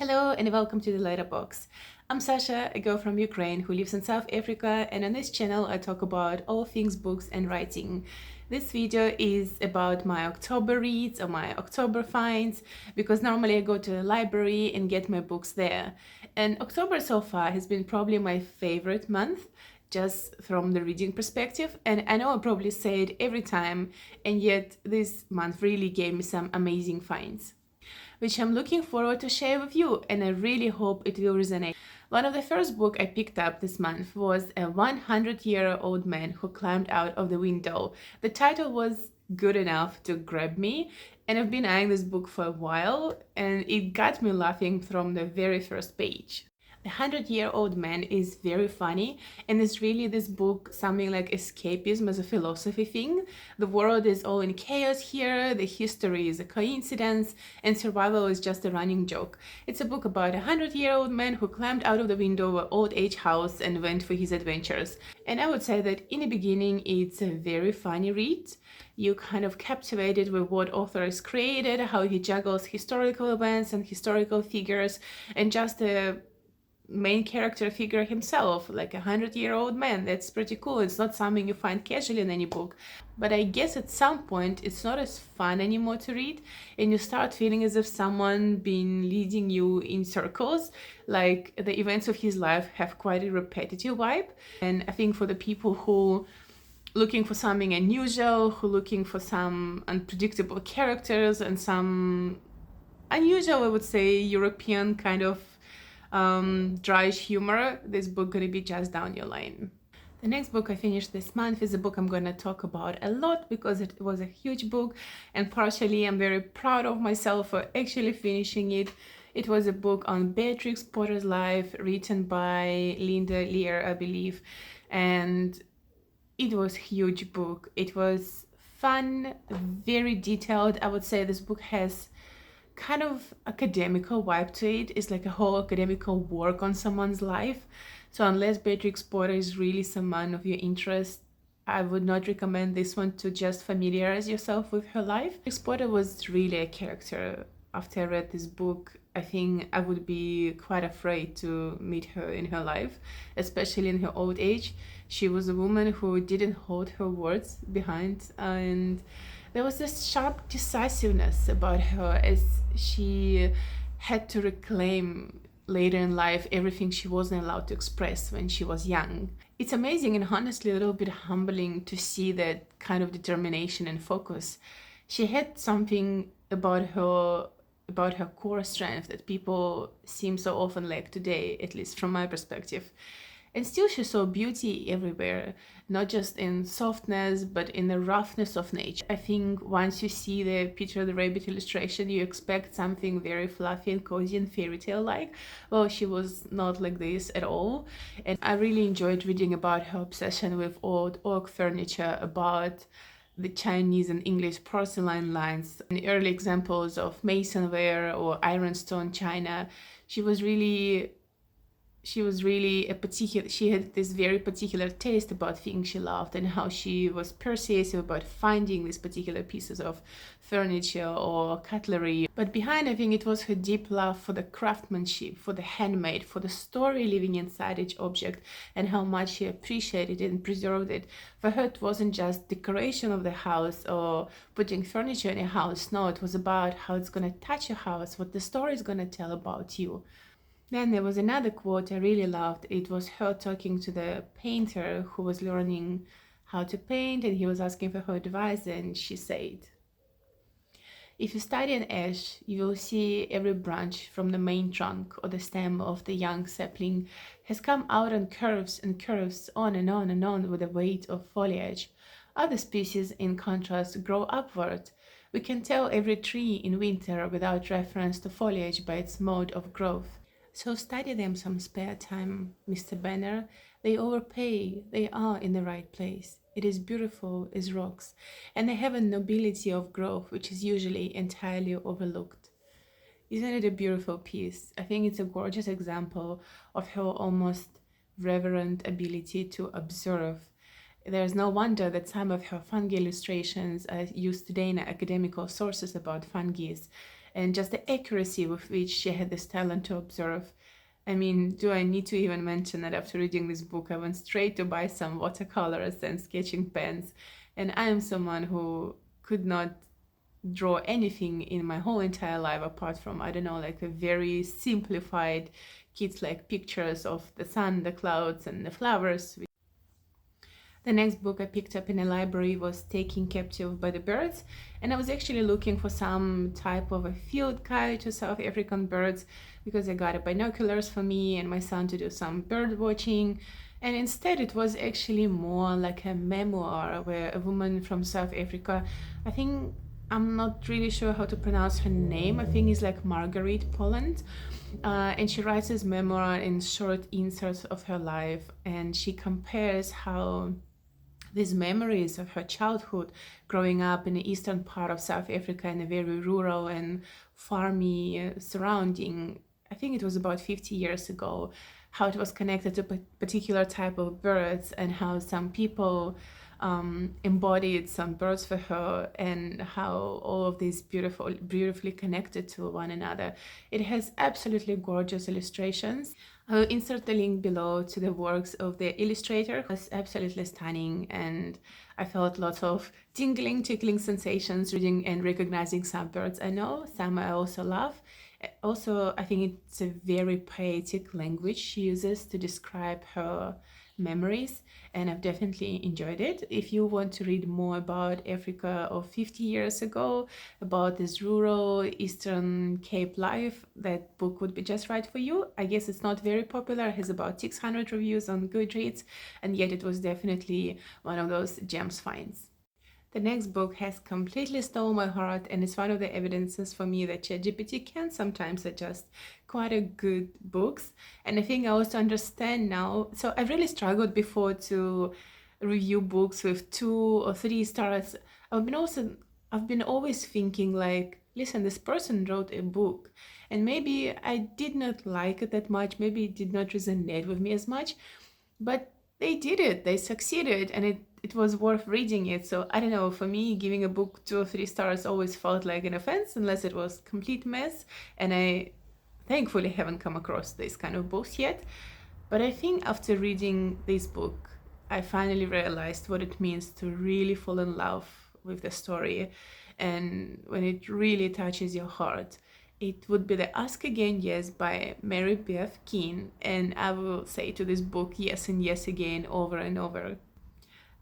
Hello and welcome to the Letterbox. I'm Sasha, a girl from Ukraine who lives in South Africa, and on this channel I talk about all things books and writing. This video is about my October reads or my October finds, because normally I go to the library and get my books there. And October so far has been probably my favorite month, just from the reading perspective. And I know I probably say it every time, and yet this month really gave me some amazing finds, which I'm looking forward to share with you, and I really hope it will resonate. One of the first books I picked up this month was A 100-Year-Old Man Who Climbed Out of the Window. The title was good enough to grab me, and I've been eyeing this book for a while, and it got me laughing from the very first page. The 100-Year-Old Man is very funny, and it's really this book something like escapism as a philosophy thing. The world is all in chaos here, the history is a coincidence, and survival is just a running joke. It's a book about a 100-year-old man who climbed out of the window of an old age house and went for his adventures. And I would say that in the beginning it's a very funny read. You kind of captivated with what author has created, how he juggles historical events and historical figures, and just a main character figure himself, like a 100-year-old man. That's pretty cool. It's not something you find casually in any book, but I guess at some point it's not as fun anymore to read, and you start feeling as if someone been leading you in circles, like the events of his life have quite a repetitive vibe. And I think for the people who looking for something unusual, who looking for some unpredictable characters and some unusual, I would say, European kind of dry humor, this book gonna be just down your line. The next book I finished this month is a book I'm gonna talk about a lot because it was a huge book, and partially I'm very proud of myself for actually finishing it. It was a book on Beatrix Potter's life, written by Lear, I believe, and it was a huge book. It was fun, very detailed. I would say this book has kind of academical vibe to it. It's like a whole academical work on someone's life. So unless Beatrix Potter is really someone of your interest, I would not recommend this one to just familiarize yourself with her life. Beatrix Potter was really a character. After I read this book, I think I would be quite afraid to meet her in her life, especially in her old age. She was a woman who didn't hold her words behind, and there was this sharp decisiveness about her, as she had to reclaim later in life everything she wasn't allowed to express when she was young. It's amazing and honestly a little bit humbling to see that kind of determination and focus. She had something about her core strength that people seem so often lack today, at least from my perspective. And still she saw beauty everywhere, not just in softness, but in the roughness of nature. I think once you see the Peter the Rabbit illustration, you expect something very fluffy and cozy and fairy tale like. Well, she was not like this at all. And I really enjoyed reading about her obsession with old oak furniture, about the Chinese and English porcelain lines, and early examples of masonware or ironstone china. She was really she had this very particular taste about things she loved, and how she was persuasive about finding these particular pieces of furniture or cutlery. But behind, I think it was her deep love for the craftsmanship, for the handmade, for the story living inside each object, and how much she appreciated it and preserved it. For her, it wasn't just decoration of the house or putting furniture in a house. No, it was about how it's going to touch your house, what the story is going to tell about you. Then there was another quote I really loved. It was her talking to the painter who was learning how to paint, and he was asking for her advice, and she said, "If you study an ash, you will see every branch from the main trunk or the stem of the young sapling has come out on curves and curves, on and on and on, with the weight of foliage. Other species, in contrast, grow upward. We can tell every tree in winter without reference to foliage by its mode of growth. So study them some spare time, Mr. Banner. They overpay. They are in the right place. It is beautiful as rocks, and they have a nobility of growth which is usually entirely overlooked." Isn't it a beautiful piece? I think it's a gorgeous example of her almost reverent ability to observe. There's no wonder that some of her fungi illustrations are used today in academical sources about fungi, and just the accuracy with which she had this talent to observe. I mean, do I need to even mention that after reading this book, I went straight to buy some watercolors and sketching pens. And I am someone who could not draw anything in my whole entire life apart from, I don't know, like a very simplified kids like pictures of the sun, the clouds, and the flowers. The next book I picked up in a library was Taken Captive by the Birds, and I was actually looking for some type of a field guide to South African birds because I got a binoculars for me and my son to do some bird watching. And instead it was actually more like a memoir where a woman from South Africa, I think, I'm not really sure how to pronounce her name, I think it's like Marguerite Poland, and she writes this memoir in short inserts of her life, and she compares how these memories of her childhood growing up in the eastern part of South Africa in a very rural and farmy surrounding, I think it was about 50 years ago, how it was connected to a particular type of birds and how some people embodied some birds for her, and how all of these beautifully connected to one another. It has absolutely gorgeous illustrations. I'll insert the link below to the works of the illustrator. It was absolutely stunning, and I felt lots of tingling, tickling sensations reading and recognizing some birds I know, some I also love. Also, I think it's a very poetic language she uses to describe her memories, and I've definitely enjoyed it. If you want to read more about Africa of 50 years ago, about this rural Eastern Cape life, that book would be just right for you. I guess it's not very popular, it has about 600 reviews on Goodreads, and yet it was definitely one of those gems finds. The next book has completely stolen my heart, and it's one of the evidences for me that ChatGPT can sometimes suggest quite a good books. And I think I also understand now. So I've really struggled before to review books with 2 or 3 stars. I've been always thinking like, listen, this person wrote a book, and maybe I did not like it that much. Maybe it did not resonate with me as much, but they did it, they succeeded, and it was worth reading it. So I don't know, for me, giving a book 2 or 3 stars always felt like an offense unless it was complete mess, and I thankfully haven't come across this kind of books yet. But I think after reading this book, I finally realized what it means to really fall in love with the story, and when it really touches your heart. It would be the Ask Again Yes by Mary Beth Keane, and I will say to this book yes and yes again over and over.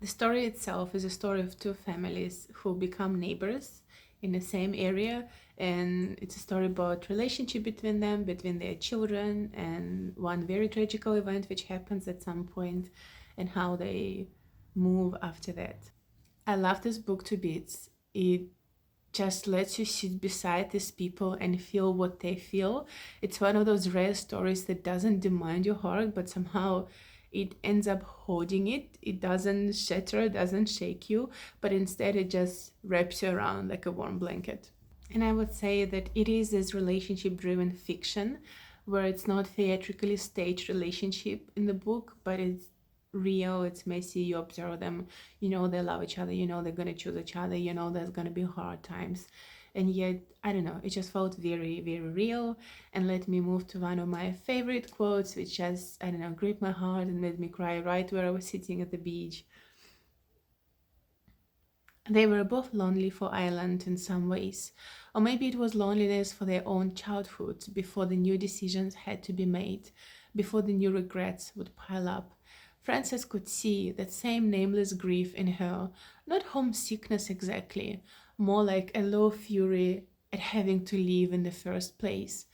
The story itself is a story of 2 families who become neighbors in the same area, and it's a story about relationship between them, between their children, and one very tragical event which happens at some point, and how they move after that. I love this book to bits. It just lets you sit beside these people and feel what they feel. It's one of those rare stories that doesn't demand your heart, but somehow it ends up holding it. It doesn't shatter, it doesn't shake you, but instead it just wraps you around like a warm blanket. And I would say that it is this relationship-driven fiction where it's not theatrically staged relationship in the book, but it's real, it's messy, you observe them, you know they love each other, you know they're going to choose each other, you know there's going to be hard times, and yet, I don't know, it just felt very, very real. And let me move to one of my favorite quotes, which just, I don't know, gripped my heart and made me cry right where I was sitting at the beach. They were both lonely for Ireland in some ways, or maybe it was loneliness for their own childhood before the new decisions had to be made, before the new regrets would pile up. Frances could see that same nameless grief in her, not homesickness exactly, more like a low fury at having to leave in the first place,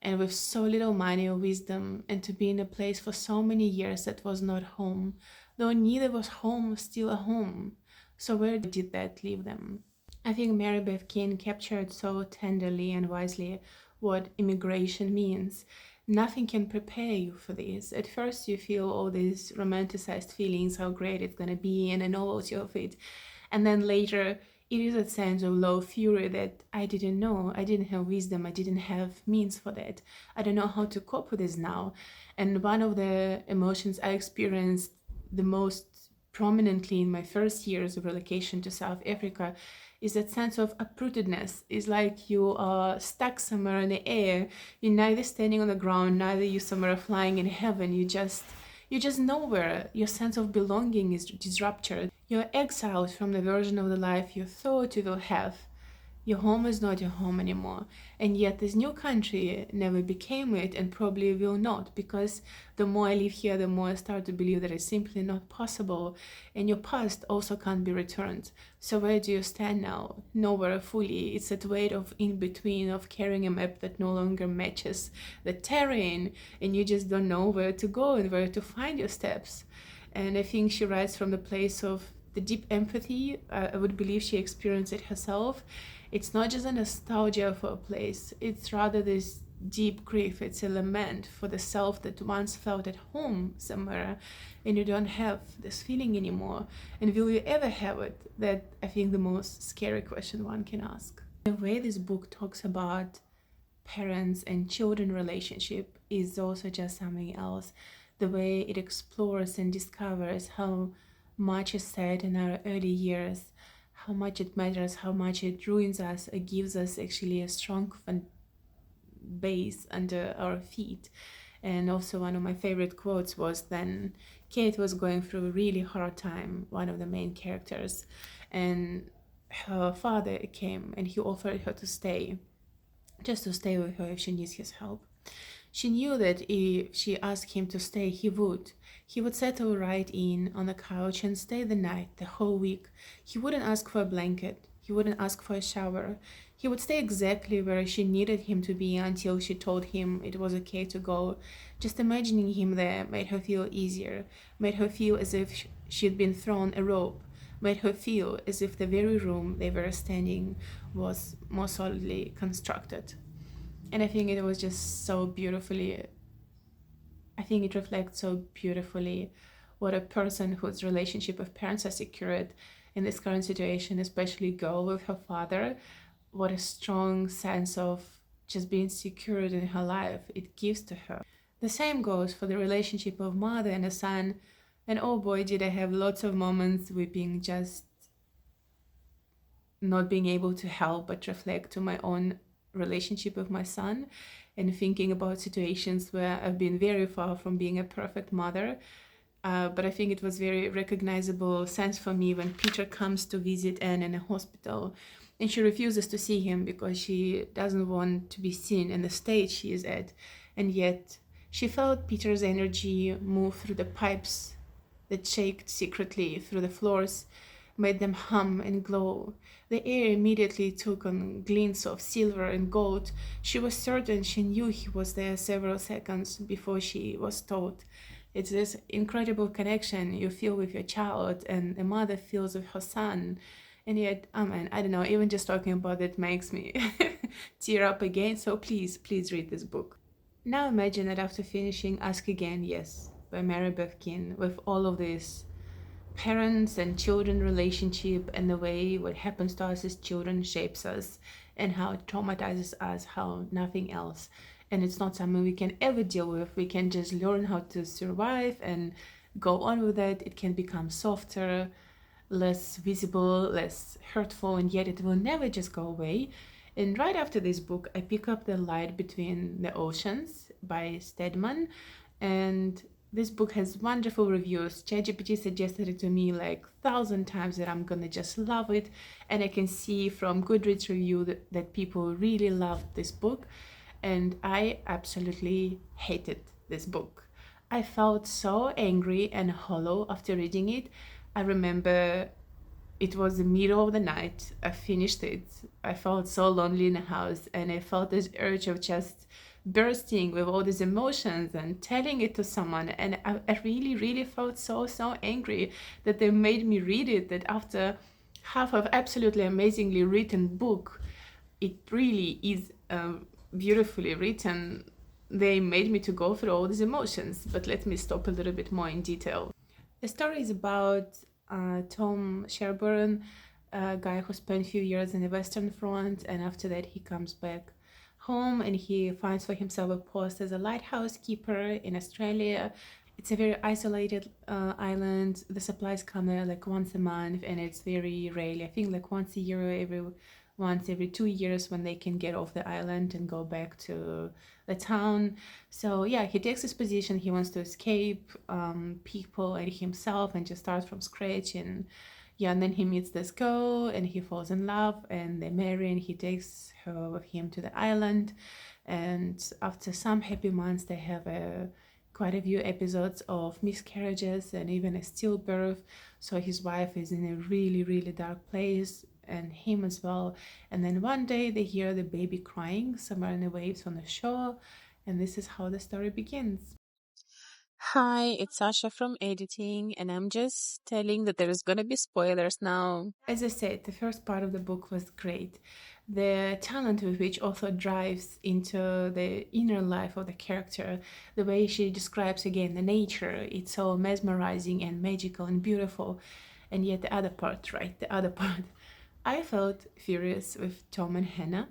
and with so little money or wisdom, and to be in a place for so many years that was not home, though neither was home still a home. So where did that leave them? I think Mary Beth Keane captured so tenderly and wisely what immigration means. Nothing can prepare you for this. At first you feel all these romanticized feelings, how great it's gonna be, and the novelty of it. And then later it is a sense of low fury that I didn't know, I didn't have wisdom, I didn't have means for that. I don't know how to cope with this now. And one of the emotions I experienced the most prominently in my first years of relocation to South Africa is that sense of uprootedness. It's like you are stuck somewhere in the air. You're neither standing on the ground, neither you somewhere flying in heaven. You're just nowhere. Your sense of belonging is disrupted. You're exiled from the version of the life you thought you will have. Your home is not your home anymore, and yet this new country never became it and probably will not, because the more I live here, the more I start to believe that it's simply not possible, and your past also can't be returned. So where do you stand now? Nowhere fully. It's that weight of in between, of carrying a map that no longer matches the terrain, and you just don't know where to go and where to find your steps. And I think she writes from the place of the deep empathy. I would believe she experienced it herself. It's not just a nostalgia for a place, it's rather this deep grief. It's a lament for the self that once felt at home somewhere, and you don't have this feeling anymore. And will you ever have it? That, I think, the most scary question one can ask. The way this book talks about parents and children relationship is also just something else. The way it explores and discovers how much is said in our early years, how much it matters, how much it ruins us, it gives us actually a strong base under our feet. And also one of my favorite quotes was, then Kate was going through a really hard time, one of the main characters, and her father came and he offered her to stay, just to stay with her if she needs his help. She knew that if she asked him to stay, he would. He would settle right in on the couch and stay the night, the whole week. He wouldn't ask for a blanket. He wouldn't ask for a shower. He would stay exactly where she needed him to be until she told him it was okay to go. Just imagining him there made her feel easier, made her feel as if she'd been thrown a rope, made her feel as if the very room they were standing was more solidly constructed. And I think it was just so beautifully, I think it reflects so beautifully what a person whose relationship with parents are secured in this current situation, especially girl with her father, what a strong sense of just being secured in her life it gives to her. The same goes for the relationship of mother and a son, and oh boy, did I have lots of moments weeping, just not being able to help but reflect to my own relationship with my son, and thinking about situations where I've been very far from being a perfect mother. But I think it was very recognizable sense for me when Peter comes to visit Anne in a hospital, and she refuses to see him because she doesn't want to be seen in the state she is at. And yet she felt Peter's energy move through the pipes that shaked secretly through the floors, made them hum and glow. The air immediately took on glints of silver and gold. She was certain she knew he was there several seconds before she was told. It's this incredible connection you feel with your child and a mother feels with her son. And yet, oh man, I don't know, even just talking about it makes me tear up again. So please read this book. Now imagine that after finishing Ask Again, Yes, by Beth Keane, with all of this parents and children relationship and the way what happens to us as children shapes us and how it traumatizes us, how nothing else. And it's not something we can ever deal with. We can just learn how to survive and go on with it. It can become softer, less visible, less hurtful, and yet it will never just go away. And right after this book, I pick up The Light Between the Oceans by Stedman, and this book has wonderful reviews. ChatGPT suggested it to me like 1,000 times that I'm gonna just love it, and I can see from Goodreads review that people really loved this book, and I absolutely hated this book. I felt so angry and hollow after reading it. I remember it was the middle of the night. I finished it. I felt so lonely in the house, and I felt this urge of just bursting with all these emotions and telling it to someone. And I really felt so angry that they made me read it, that after half of absolutely amazingly written book, it really is beautifully written, they made me to go through all these emotions. But let me stop a little bit more in detail. The story is about Tom Sherburne, a guy who spent a few years in the Western Front, and after that he comes back home and he finds for himself a post as a lighthouse keeper in Australia. It's a very isolated island. The supplies come there like once a month, and it's very rarely. I think like once a year, once every 2 years, when they can get off the island and go back to the town. So yeah, he takes his position. He wants to escape people and himself and just start from scratch. And yeah, and then he meets this girl and he falls in love and they marry and he takes her with him to the island. And after some happy months, they have quite a few episodes of miscarriages and even a stillbirth. So his wife is in a really, really dark place, and him as well. And then one day they hear the baby crying somewhere in the waves on the shore, and this is how the story begins. Hi, it's Sasha from editing, and I'm just telling that there's gonna be spoilers now. As I said, the first part of the book was great. The talent with which author drives into the inner life of the character, the way she describes again the nature, it's so mesmerizing and magical and beautiful. And yet the other part, right? The other part. I felt furious with Tom and Hannah.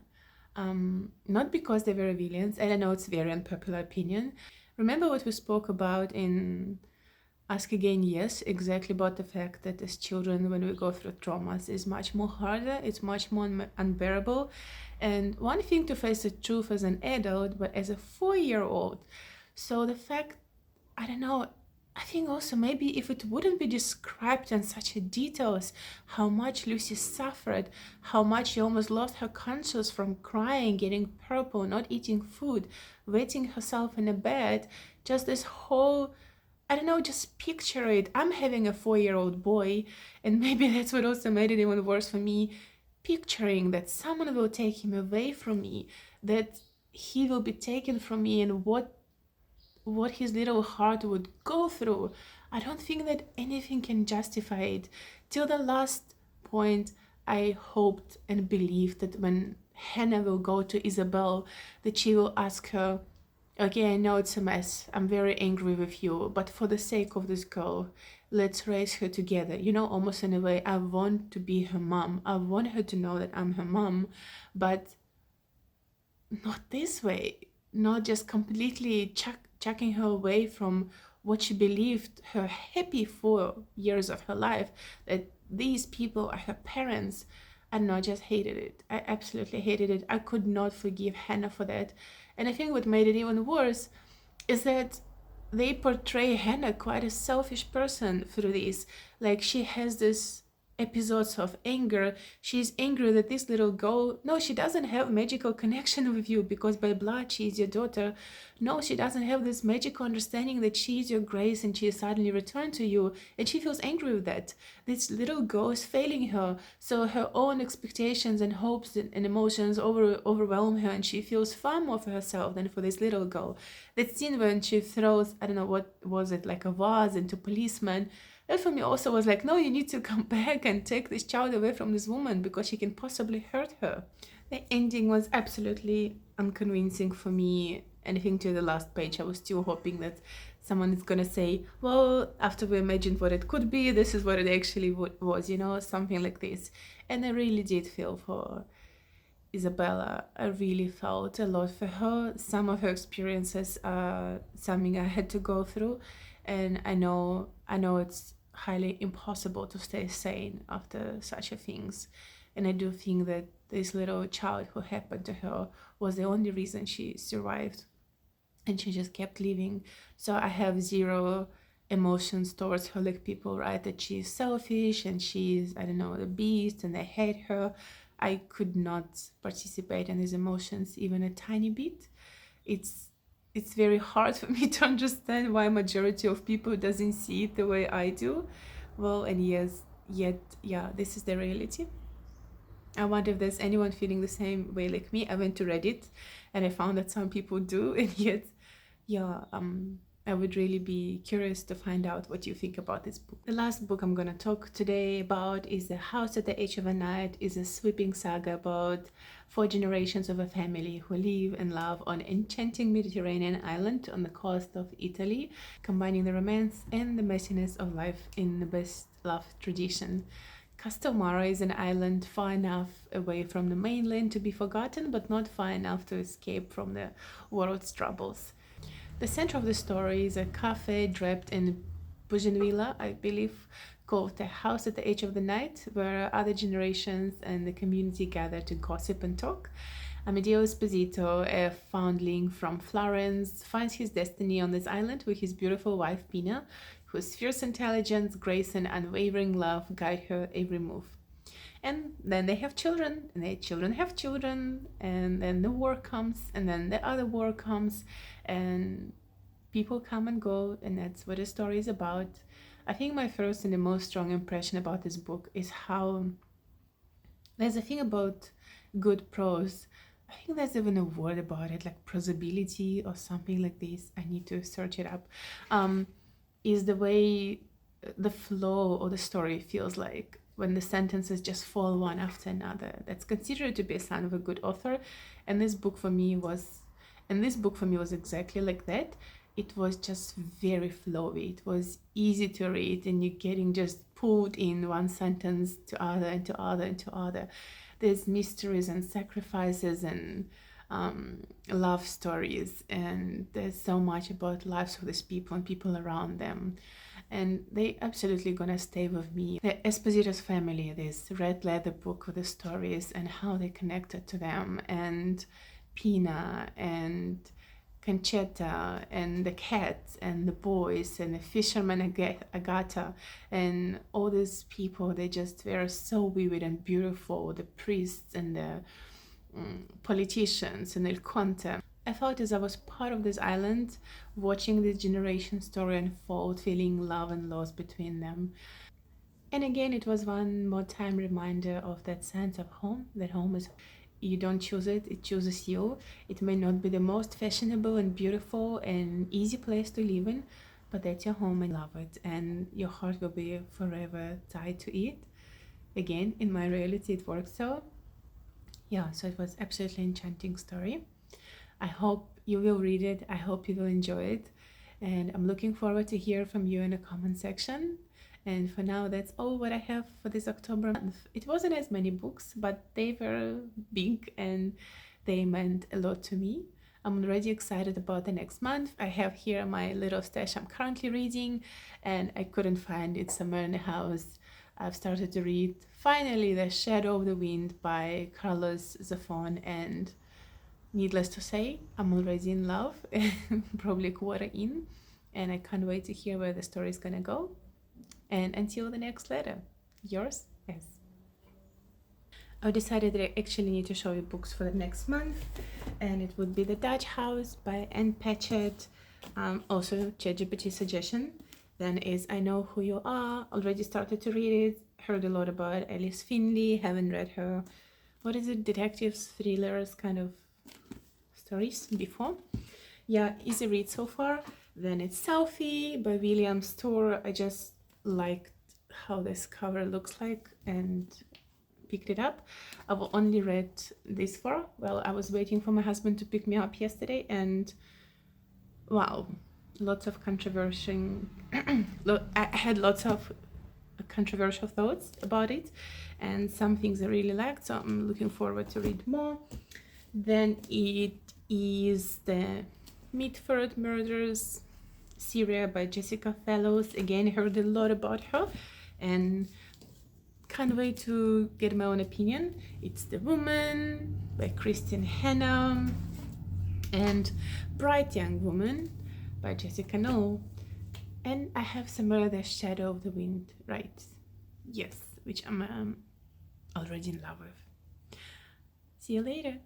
Not because they were villains, and I know it's a very unpopular opinion. Remember what we spoke about in Ask Again, yes, exactly about the fact that as children, when we go through traumas, is much more harder, it's much more unbearable. And one thing to face the truth as an adult, but as a 4-year-old. So the fact, I don't know, I think also maybe if it wouldn't be described in such a details how much Lucy suffered, how much she almost lost her conscience from crying, getting purple, not eating food, wetting herself in a bed, just this whole, I don't know, just picture it. I'm having a 4-year-old boy, and maybe that's what also made it even worse for me. Picturing that someone will take him away from me, that he will be taken from me, and what his little heart would go through. I don't think that anything can justify it. Till the last point, I hoped and believed that when Hannah will go to Isabel, that she will ask her, okay, I know it's a mess. I'm very angry with you, but for the sake of this girl, let's raise her together. You know, almost in a way, I want to be her mom. I want her to know that I'm her mom, but not this way. Not just completely chucking her away from what she believed her happy 4 years of her life, that these people are her parents. I don't know, I just hated it. I absolutely hated it. I could not forgive Hannah for that. And I think what made it even worse is that they portray Hannah quite a selfish person through this. Like she has this episodes of anger. She's angry that this little girl, no, she doesn't have magical connection with you because by blood she is your daughter. No, she doesn't have this magical understanding that she is your grace and she is suddenly returned to you, and she feels angry with that. This little girl is failing her, so her own expectations and hopes and emotions overwhelm her, and she feels far more for herself than for this little girl. That scene when she throws, I don't know what was it, like a vase into policeman, that for me also was like, no, you need to come back and take this child away from this woman because she can possibly hurt her. The ending was absolutely unconvincing for me. Anything to the last page, I was still hoping that someone is gonna say, well, after we imagined what it could be, this is what it actually was, you know, something like this. And I really did feel for Isabella. I really felt a lot for her. Some of her experiences are something I had to go through, and I know it's highly impossible to stay sane after such a things. And I do think that this little child who happened to her was the only reason she survived, and she just kept living. So I have zero emotions towards her, like people write that she's selfish and she's, I don't know, the beast and they hate her. I could not participate in these emotions even a tiny bit. It's very hard for me to understand why majority of people doesn't see it the way I do. Well, and yes, yet yeah, this is the reality. I wonder if there's anyone feeling the same way like me. I went to Reddit and I found that some people do, and yet, yeah, I would really be curious to find out what you think about this book. The last book I'm gonna talk today about is The House at the Edge of a Night. Is a sweeping saga about 4 generations of a family who live and love on an enchanting Mediterranean island on the coast of Italy, combining the romance and the messiness of life in the best love tradition. Castelmaro is an island far enough away from the mainland to be forgotten, but not far enough to escape from the world's troubles. The center of the story is a cafe draped in Bougainville, I believe, called the House at the Edge of the Night, where other generations and the community gather to gossip and talk. Amedeo Esposito, a foundling from Florence, finds his destiny on this island with his beautiful wife Pina, whose fierce intelligence, grace, and unwavering love guide her every move. And then they have children, and their children have children, and then the war comes, and then the other war comes, and people come and go, and that's what the story is about. I think my first and the most strong impression about this book is how there's a thing about good prose. I think there's even a word about it, like prosability or something like this. I need to search it up. Is the way the flow of the story feels like when the sentences just fall one after another. That's considered to be a sign of a good author, and this book for me was exactly like that. It was just very flowy. It was easy to read, and you're getting just pulled in one sentence to other and to other and to other. There's mysteries and sacrifices and love stories, and there's so much about lives of these people and people around them, and they absolutely gonna stay with me. The Esposito's family, this red leather book with the stories and how they connected to them, and Pina and Conchetta and the cats and the boys and the fisherman Agata and all these people, they just were so vivid and beautiful, the priests and the politicians and El Conte. I felt as I was part of this island, watching this generation story unfold, feeling love and loss between them. And again, it was one more time reminder of that sense of home, that home is, you don't choose it, it chooses you. It may not be the most fashionable and beautiful and easy place to live in, but that's your home and you love it, and your heart will be forever tied to it. Again, in my reality, it works so. Yeah, so it was absolutely enchanting story. I hope you will read it. I hope you will enjoy it. And I'm looking forward to hear from you in the comment section. And for now, that's all what I have for this October month. It wasn't as many books, but they were big and they meant a lot to me. I'm already excited about the next month. I have here my little stash I'm currently reading, and I couldn't find it somewhere in the house. I've started to read finally The Shadow of the Wind by Carlos Zafón, and needless to say, I'm already in love, probably a quarter in, and I can't wait to hear where the story is gonna go. And until the next letter, yours, S. I decided that I actually need to show you books for the next month, and it would be The Dutch House by Anne Patchett, also ChatGPT suggestion. Then is I Know Who You Are, already started to read it, heard a lot about Alice Finley, haven't read her, what is it, detectives, thrillers kind of stories before. Yeah, easy read so far. Then it's Selfie by William Storr. I just liked how this cover looks like and picked it up. I've only read this far. Well, I was waiting for my husband to pick me up yesterday, and wow, lots of controversial I had lots of controversial thoughts about it, and some things I really liked, so I'm looking forward to read more. Then it is The Mitford Murders, Syria by Jessica Fellows. Again, heard a lot about her and can't wait to get my own opinion. It's The Woman by Christine Hanna and Bright Young Woman by Jessica Knoll. And I have somewhere The Shadow of the Wind, right? Yes, which I'm already in love with. See you later.